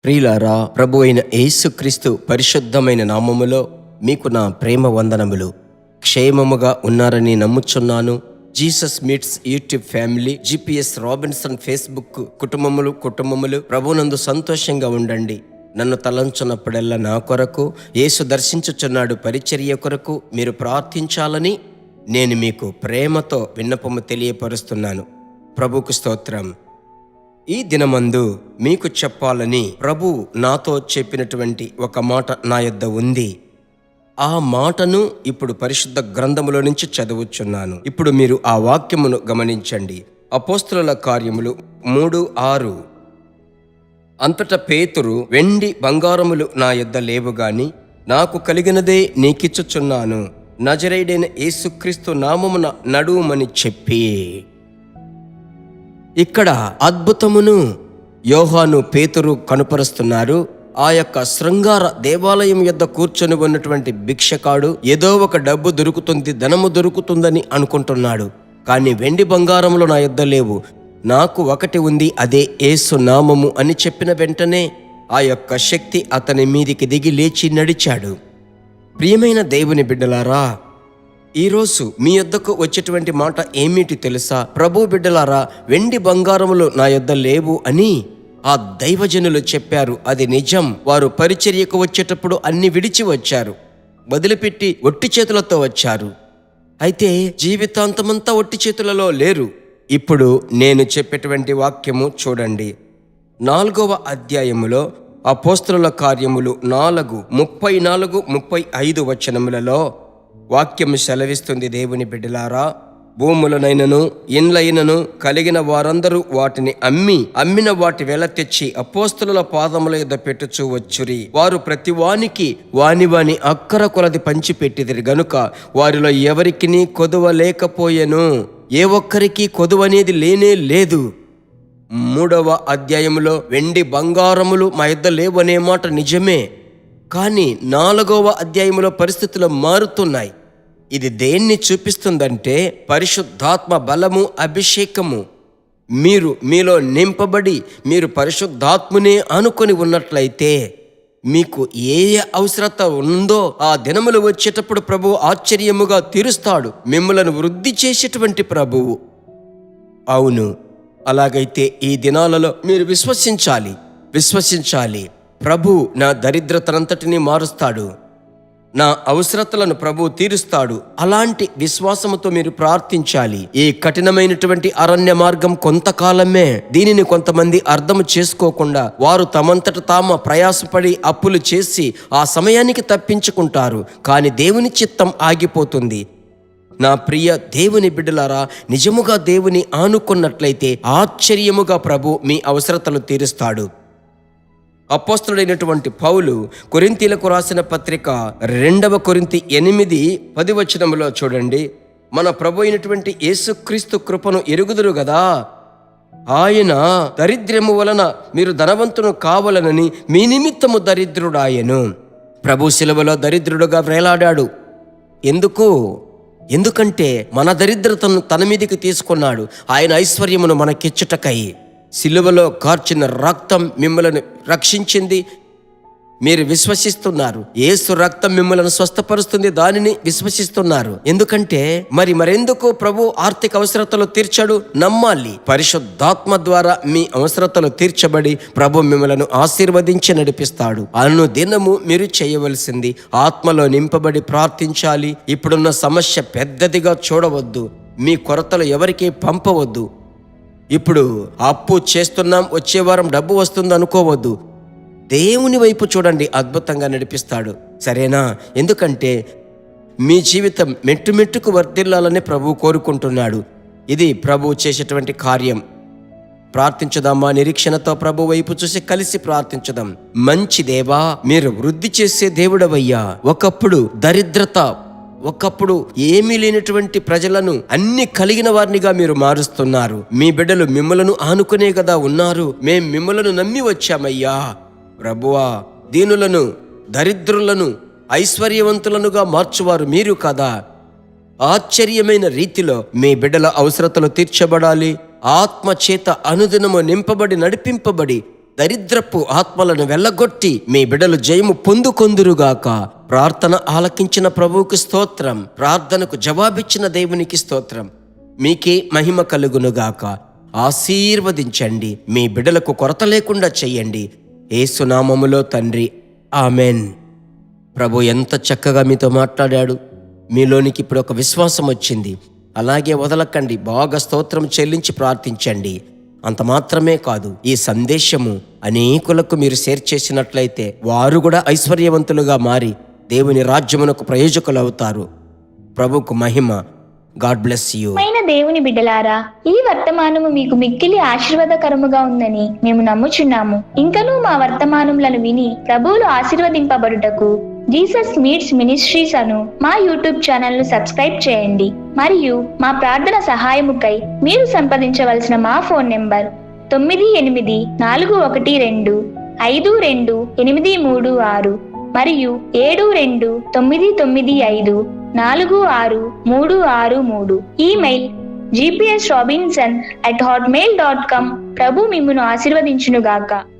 ప్రియులారా, ప్రభు అయిన యేసుక్రీస్తు పరిశుద్ధమైన నామములో మీకు నా ప్రేమ వందనములు. క్షేమముగా ఉన్నారని నమ్ముచున్నాను. Jesus meets YouTube family, GPS Robinson Facebook కుటుంబములు ప్రభునందు సంతోషంగా ఉండండి. నన్ను తలంచున్నప్పుడల్లా నా కొరకు, యేసు దర్శించుచున్నాడు పరిచర్య కొరకు మీరు ప్రార్థించాలని నేను మీకు ప్రేమతో విన్నపము తెలియపరుస్తున్నాను. ప్రభుకు స్తోత్రం. ఈ దినమందు మీకు చెప్పాలని ప్రభు నాతో చెప్పినటువంటి ఒక మాట నా యొద్ద ఉంది. ఆ మాటను ఇప్పుడు పరిశుద్ధ గ్రంథములో నుంచి చదువుచున్నాను. ఇప్పుడు మీరు ఆ వాక్యమును గమనించండి. అపోస్తలుల కార్యములు 3:6. అంతటా పేతురు, వెండి బంగారములు నా యొద్ద లేవు గాని నాకు కలిగినదే నీకిచ్చుచున్నాను, నజరేయుడైన యేసుక్రీస్తు నామమున నడువుమని చెప్పి. ఇక్కడ అద్భుతమును యోహాను, పేతురు కనుపరుస్తున్నారు. ఆ యొక్క శృంగార దేవాలయం యొద్ద కూర్చొని ఉన్నటువంటి భిక్షకాడు ఏదో ఒక డబ్బు దొరుకుతుంది, ధనము దొరుకుతుందని అనుకుంటున్నాడు. కానీ వెండి బంగారములు నా యొద్ద లేవు, నాకు ఒకటి ఉంది, అదే యేసు నామము అని చెప్పిన వెంటనే ఆ యొక్క శక్తి అతని మీదికి దిగి లేచి నడిచాడు. ప్రియమైన దేవుని బిడ్డలారా, ఈరోజు మీ యొద్దకు వచ్చేటువంటి మాట ఏమిటి తెలుసా? ప్రభు బిడ్డలారా, వెండి బంగారములు నా యొద్ద లేవు అని ఆ దైవజనులు చెప్పారు. అది నిజం. వారు పరిచర్యకు వచ్చేటప్పుడు అన్ని విడిచి వచ్చారు, వదిలిపెట్టి ఒట్టి చేతులతో వచ్చారు. అయితే జీవితాంతమంతా ఒట్టి చేతులలో లేరు. ఇప్పుడు నేను చెప్పేటువంటి వాక్యము చూడండి. 4వ అధ్యాయములో అపోస్తలుల కార్యములు 4:34-35 వచనములలో వాక్యము సెలవిస్తుంది. దేవుని బిడ్డలారా, భూములనైనను ఇండ్లైనను కలిగిన వారందరూ వాటిని అమ్మిన వాటి వెల తెచ్చి అపోస్తలుల పాదముల యొద్ద పెట్టుచూ వచ్చురి. వారు ప్రతి వానికి వాని అక్కర కొలది పంచిపెట్టిదిరి గనుక వారిలో ఎవరికిని కొదువ లేకపోయెను. ఏ ఒక్కరికి కొదువనేది లేనే లేదు. 3వ అధ్యాయములో వెండి బంగారములు మా యొద్ద లేవనే మాట నిజమే. కానీ 4వ అధ్యాయములో పరిస్థితులు మారుతున్నాయి. ఇది దేన్ని చూపిస్తుందంటే పరిశుద్ధాత్మ బలము, అభిషేకము. మీలో నింపబడి మీరు పరిశుద్ధాత్మునే అనుకొని ఉన్నట్లయితే మీకు ఏ అవసరత ఉందో ఆ దినములు వచ్చేటప్పుడు ప్రభువు ఆశ్చర్యముగా తీరుస్తాడు. మిమ్మలను వృద్ధి చేసేటువంటి ప్రభువు. అవును, అలాగైతే ఈ దినాలలో మీరు విశ్వసించాలి. ప్రభు నా దరిద్రతనంతటినీ మారుస్తాడు, నా అవసరతలను ప్రభు తీరుస్తాడు. అలాంటి విశ్వాసముతో మీరు ప్రార్థించాలి. ఈ కఠినమైనటువంటి అరణ్య మార్గం కొంతకాలమే. దీనిని కొంతమంది అర్థం చేసుకోకుండా వారు తమంతట తాము ప్రయాసపడి అప్పులు చేసి ఆ సమయానికి తప్పించుకుంటారు. కానీ దేవుని చిత్తం ఆగిపోతుంది. నా ప్రియ దేవుని బిడ్డలారా, నిజముగా దేవుని ఆనుకున్నట్లయితే ఆశ్చర్యముగా ప్రభు మీ అవసరతలు తీరుస్తాడు. అపోస్తలుడైనటువంటి పౌలు కొరింథీలకు రాసిన పత్రిక 2వ కొరింథీ 8:10 వచనములో చూడండి. మన ప్రభు అయినటువంటి యేసుక్రీస్తు కృపను ఎరుగుదురు గదా, ఆయన దరిద్రము వలన మీరు ధనవంతును కావాలనని మీ నిమిత్తము దరిద్రుడాయెను. ప్రభు శిలువలో దరిద్రుడుగా వేలాడాడు. ఎందుకంటే మన దరిద్రతను తన మీదికి తీసుకున్నాడు. ఆయన ఐశ్వర్యమును మనకిచ్చుటకై సిలువలో కార్చిన రక్తం మిమ్మల్ని రక్షించింది. మీరు విశ్వసిస్తున్నారు. యేసు రక్తం మిమ్మల్ని స్వస్థపరుస్తుంది, దానిని విశ్వసిస్తున్నారు. ఎందుకంటే మరెందుకు ప్రభు ఆర్థిక అవసరతలు తీర్చాడు? నమ్మాలి. పరిశుద్ధాత్మ ద్వారా మీ అవసరతలు తీర్చబడి ప్రభు మిమ్మల్ని ఆశీర్వదించి నడిపిస్తాడు. అనుదినము మీరు చేయవలసింది ఆత్మలో నింపబడి ప్రార్థించాలి. ఇప్పుడున్న సమస్య పెద్దదిగా చూడవద్దు. మీ కొరతలు ఎవరికీ పంపవద్దు. ఇప్పుడు అప్పు చేస్తున్నాం, వచ్చే వారం డబ్బు వస్తుంది అనుకోవద్దు. దేవుని వైపు చూడండి, అద్భుతంగా నడిపిస్తాడు. సరేనా? ఎందుకంటే మీ జీవితం మెట్టుకు వర్ధిల్లాలని ప్రభు కోరుకుంటున్నాడు. ఇది ప్రభు చేసేటువంటి కార్యం. ప్రార్థించుదామా? నిరీక్షణతో ప్రభు వైపు చూసి కలిసి ప్రార్థించుదాం. మంచి దేవా, మీరు వృద్ధి చేసే దేవుడవయ్యా. ఒకప్పుడు ఏమీ లేనటువంటి ప్రజలను అన్ని కలిగిన వారినిగా మీరు మారుస్తున్నారు. మీ బిడ్డలు మిమ్మలను ఆనుకునే కదా ఉన్నారు. మేం మిమ్మలను నమ్మి వచ్చామయ్యా. ప్రభువా, దీనులను, దరిద్రులను ఐశ్వర్యవంతులనుగా మార్చువారు మీరు కదా. ఆశ్చర్యమైన రీతిలో మీ బిడ్డల అవసరతలు తీర్చబడాలి. ఆత్మ చేత అనుదినము నింపబడి నడిపింపబడి దరిద్రపు ఆత్మలను వెళ్ళగొట్టి మీ బిడ్డలు జయము పొందుకొందురుగాక. ప్రార్థన ఆలకించిన ప్రభువుకు స్తోత్రం. ప్రార్థనకు జవాబిచ్చిన దేవునికి స్తోత్రం. మీకే మహిమ కలుగునుగాక. ఆశీర్వదించండి. మీ బిడ్డలకు కొరత లేకుండా చెయ్యండి. యేసు నామములో తండ్రి, ఆమెన్. ప్రభు ఎంత చక్కగా మీతో మాట్లాడాడు. మీలోనికి ఇప్పుడు ఒక విశ్వాసం వచ్చింది. అలాగే వదలకండి. బాగా స్తోత్రం చెల్లించి ప్రార్థించండి. అంత మాత్రమే కాదు, ఈ సందేశము అనేకులకు మీరు షేర్ చేసినట్లయితే వారు కూడా ఐశ్వర్యవంతులుగా మారి దేవుని రాజ్యమునకు ప్రయోజకులు అవుతారు. ప్రభుకు మహిమ. God bless you. దేవుని బిడ్డలారా, ఈ వర్తమానము మీకు మిక్కిలి ఆశీర్వాదకరముగా ఉందని మేము నమ్ముచున్నాము. ఇంకనూ మా వర్తమానములను విని ప్రభువులు ఆశీర్వదింపబడుటకు జీసస్ మీట్స్ మినిస్ట్రీస్ అను మా యూట్యూబ్ ఛానల్ ను సబ్స్క్రైబ్ చేయండి. మరియు మా ప్రార్థన సహాయముకై మీరు సంప్రదించవలసిన మా ఫోన్ నెంబర్ 9842528236 మరియు 7299546363. Email gpsrobinson@hotmail.com. ప్రభు మిమ్మును ఆశీర్వదించునుగాక.